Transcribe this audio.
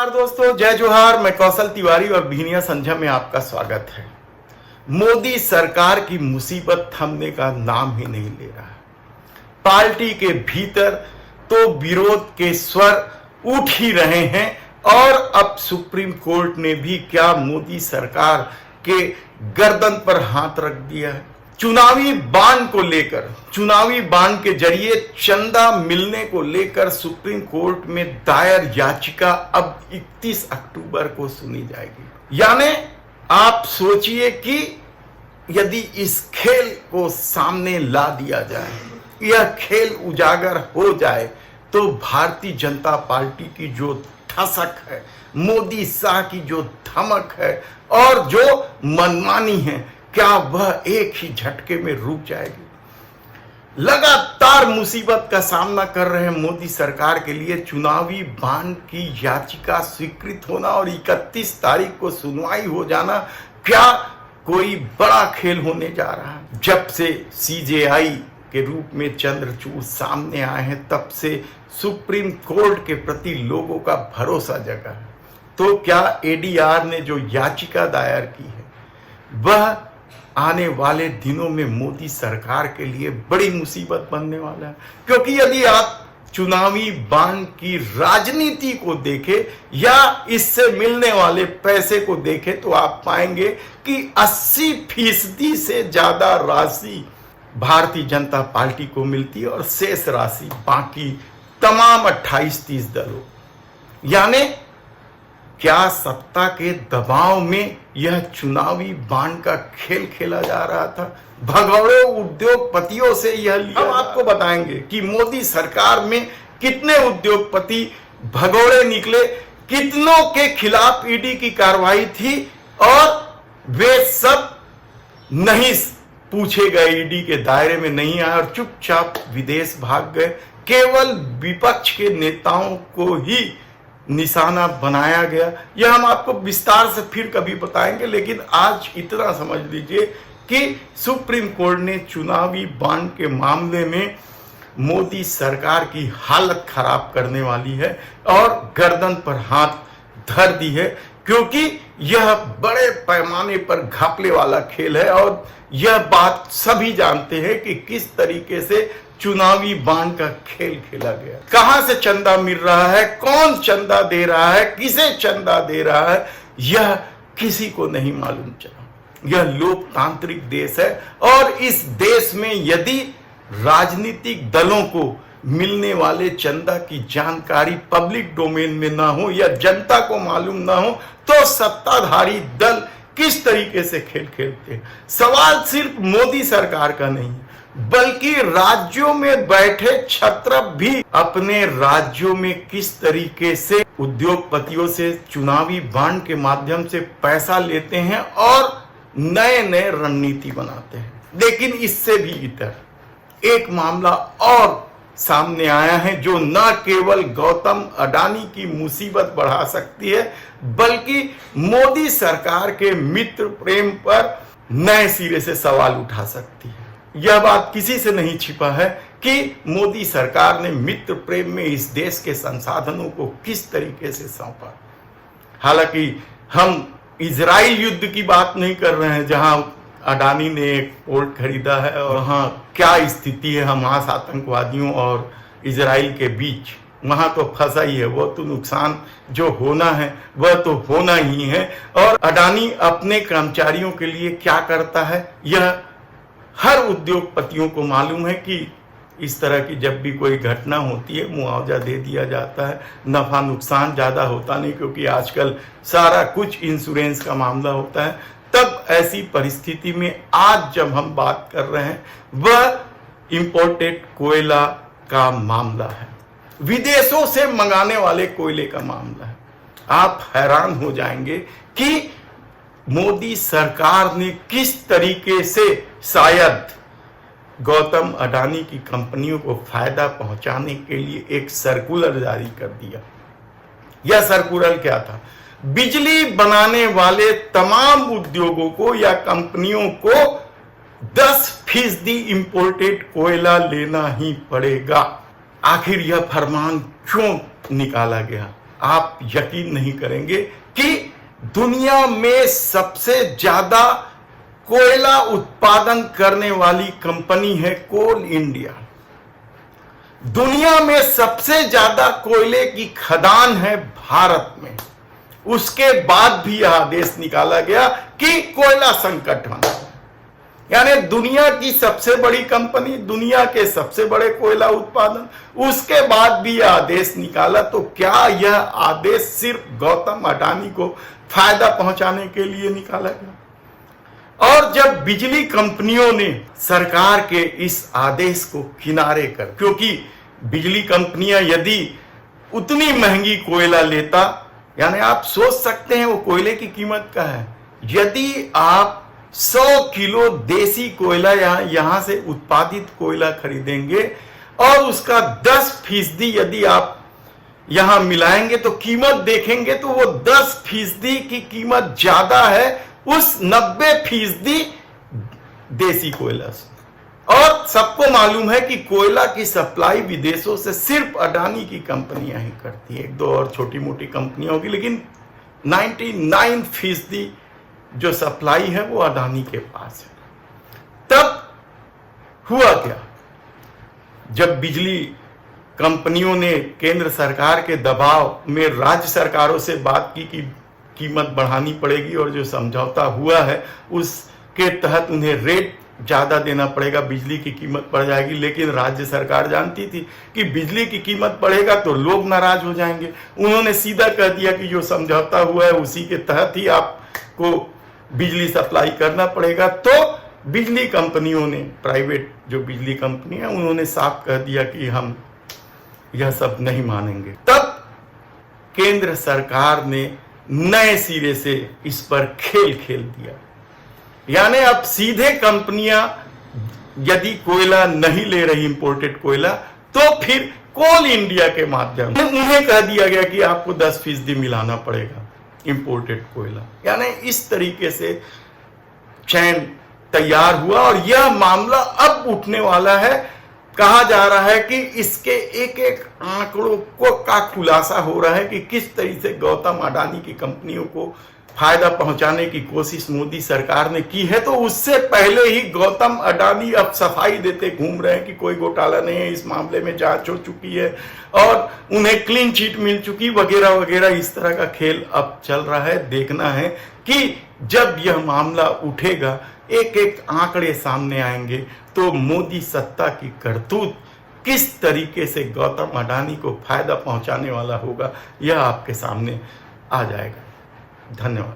नमस्कार दोस्तों, जय जोहार। मैं कौशल तिवारी और बीनिया संध्या में आपका स्वागत है। मोदी सरकार की मुसीबत थमने का नाम ही नहीं ले रहा। पार्टी के भीतर तो विरोध के स्वर उठ ही रहे हैं और अब सुप्रीम कोर्ट ने भी क्या मोदी सरकार के गर्दन पर हाथ रख दिया है। चुनावी बांड को लेकर, चुनावी बांड के जरिए चंदा मिलने को लेकर सुप्रीम कोर्ट में दायर याचिका अब 31 अक्टूबर को सुनी जाएगी। यानी आप सोचिए कि यदि इस खेल को सामने ला दिया जाए, यह खेल उजागर हो जाए, तो भारतीय जनता पार्टी की जो ठसक है, मोदी शाह की जो धमक है और जो मनमानी है, क्या वह एक ही झटके में रुक जाएगी। लगातार मुसीबत का सामना कर रहे मोदी सरकार के लिए चुनावी बांड की याचिका स्वीकृत होना और 31 तारीख को सुनवाई हो जाना क्या कोई बड़ा खेल होने जा रहा है। जब से सीजेआई के रूप में चंद्रचूड़ सामने आए हैं, तब से सुप्रीम कोर्ट के प्रति लोगों का भरोसा जगा है। तो क्या एडीआर ने जो याचिका दायर की है, वह आने वाले दिनों में मोदी सरकार के लिए बड़ी मुसीबत बनने वाला है। क्योंकि यदि आप चुनावी बांड की राजनीति को देखें या इससे मिलने वाले पैसे को देखें, तो आप पाएंगे कि 80% से ज्यादा राशि भारतीय जनता पार्टी को मिलती है और शेष राशि बाकी तमाम 28-30 दलों। यानी क्या सत्ता के दबाव में यह चुनावी बांड का खेल खेला जा रहा था? भगौड़े उद्योगपतियों से यह लिया। हम आपको बताएंगे कि मोदी सरकार में कितने उद्योगपति भगौड़े निकले, कितनों के खिलाफ ईडी की कार्रवाई थी और वे सब नहीं पूछे गए, ईडी के दायरे में नहीं आए और चुपचाप विदेश भाग गए। केवल विपक्ष के नेताओं को ही निशाना बनाया गया। यह हम आपको विस्तार से फिर कभी बताएंगे, लेकिन आज इतना समझ लीजिए कि सुप्रीम कोर्ट ने चुनावी बांड के मामले में मोदी सरकार की हालत खराब करने वाली है और गर्दन पर हाथ धर दी है, क्योंकि यह बड़े पैमाने पर घपले वाला खेल है और यह बात सभी जानते हैं कि किस तरीके से चुनावी बांड का खेल खेला गया। कहां से चंदा मिल रहा है, कौन चंदा दे रहा है, किसे चंदा दे रहा है, यह किसी को नहीं मालूम चला। यह लोकतांत्रिक देश है और इस देश में यदि राजनीतिक दलों को मिलने वाले चंदा की जानकारी पब्लिक डोमेन में ना हो या जनता को मालूम ना हो, तो सत्ताधारी दल किस तरीके से खेल खेलते हैं। सवाल सिर्फ मोदी सरकार का नहीं, बल्कि राज्यों में बैठे छत्रप भी अपने राज्यों में किस तरीके से उद्योगपतियों से चुनावी बांड के माध्यम से पैसा लेते हैं और नए नए रणनीति बनाते हैं। लेकिन इससे भी इतर एक मामला और सामने आया है जो न केवल गौतम अडानी की मुसीबत बढ़ा सकती है, बल्कि मोदी सरकार के मित्र प्रेम पर नए सिरे से सवाल उठा सकती है। यह बात किसी से नहीं छिपा है कि मोदी सरकार ने मित्र प्रेम में इस देश के संसाधनों को किस तरीके से सौंपा। हालांकि हम इजराइल युद्ध की बात नहीं कर रहे हैं, जहां अडानी ने एक पोर्ट खरीदा है और वहां क्या स्थिति है हमास आतंकवादियों और इजराइल के बीच, वहां तो फंसा ही है। वो तो नुकसान जो होना है वह तो होना ही है। और अडानी अपने कर्मचारियों के लिए क्या करता है, यह हर उद्योगपतियों को मालूम है कि इस तरह की जब भी कोई घटना होती है मुआवजा दे दिया जाता है। नफा नुकसान ज्यादा होता नहीं, क्योंकि आजकल सारा कुछ इंश्योरेंस का मामला होता है। तब ऐसी परिस्थिति में आज जब हम बात कर रहे हैं, वह इंपोर्टेड कोयला का मामला है, विदेशों से मंगाने वाले कोयले का मामला है। आप हैरान हो जाएंगे कि मोदी सरकार ने किस तरीके से शायद गौतम अडानी की कंपनियों को फायदा पहुंचाने के लिए एक सर्कुलर जारी कर दिया। यह सर्कुलर क्या था? बिजली बनाने वाले तमाम उद्योगों को या कंपनियों को 10% इंपोर्टेड कोयला लेना ही पड़ेगा। आखिर यह फरमान क्यों निकाला गया? आप यकीन नहीं करेंगे कि दुनिया में सबसे ज्यादा कोयला उत्पादन करने वाली कंपनी है कोल इंडिया। दुनिया में सबसे ज्यादा कोयले की खदान है भारत में। उसके बाद भी यह आदेश निकाला गया कि कोयला संकट होना, यानी दुनिया की सबसे बड़ी कंपनी, दुनिया के सबसे बड़े कोयला उत्पादन, उसके बाद भी यह आदेश निकाला। तो क्या यह आदेश सिर्फ गौतम अडानी को फायदा पहुंचाने के लिए निकाला गया? और जब बिजली कंपनियों ने सरकार के इस आदेश को किनारे कर, क्योंकि बिजली कंपनियां यदि उतनी महंगी कोयला लेता, यानी आप सोच सकते हैं वो कोयले की कीमत क्या है। यदि आप 100 किलो देसी कोयला यहां से उत्पादित कोयला खरीदेंगे और उसका 10% यदि आप यहां मिलाएंगे तो कीमत देखेंगे तो वो 10% की कीमत ज्यादा है उस 90% देसी कोयला से। और सबको मालूम है कि कोयला की सप्लाई विदेशों से सिर्फ अडानी की कंपनियां ही करती है, एक दो और छोटी मोटी कंपनियां होगी, लेकिन 99% जो सप्लाई है वो अडानी के पास है। तब हुआ क्या? जब बिजली कंपनियों ने केंद्र सरकार के दबाव में राज्य सरकारों से बात की कि कीमत बढ़ानी पड़ेगी और जो समझौता हुआ है उसके तहत उन्हें रेट ज्यादा देना पड़ेगा, बिजली की कीमत बढ़ जाएगी। लेकिन राज्य सरकार जानती थी कि बिजली की कीमत बढ़ेगा तो लोग नाराज हो जाएंगे। उन्होंने सीधा कह दिया कि जो समझौता हुआ है उसी के तहत ही आपको बिजली सप्लाई करना पड़ेगा। तो बिजली कंपनियों ने, प्राइवेट जो बिजली कंपनी है, उन्होंने साफ कह दिया कि हम यह सब नहीं मानेंगे। तब केंद्र सरकार ने नए सिरे से इस पर खेल खेल दिया, यानी अब सीधे कंपनियां यदि कोयला नहीं ले रही इंपोर्टेड कोयला तो फिर कोल इंडिया के माध्यम से उन्हें कह दिया गया कि आपको 10% मिलाना पड़ेगा इंपोर्टेड कोयला। यानी इस तरीके से चैन तैयार हुआ और यह मामला अब उठने वाला है। कहा जा रहा है कि इसके एक एक आंकड़ों का खुलासा हो रहा है कि किस तरीके से गौतम अडानी की कंपनियों को फायदा पहुंचाने की कोशिश मोदी सरकार ने की है। तो उससे पहले ही गौतम अडानी अब सफाई देते घूम रहे हैं कि कोई घोटाला नहीं है, इस मामले में जांच हो चुकी है और उन्हें क्लीन चिट मिल चुकी वगैरह वगैरह। इस तरह का खेल अब चल रहा है। देखना है कि जब यह मामला उठेगा, एक एक आंकड़े सामने आएंगे तो मोदी सत्ता की करतूत किस तरीके से गौतम अडानी को फायदा पहुंचाने वाला होगा, यह आपके सामने आ जाएगा। धन्यवाद।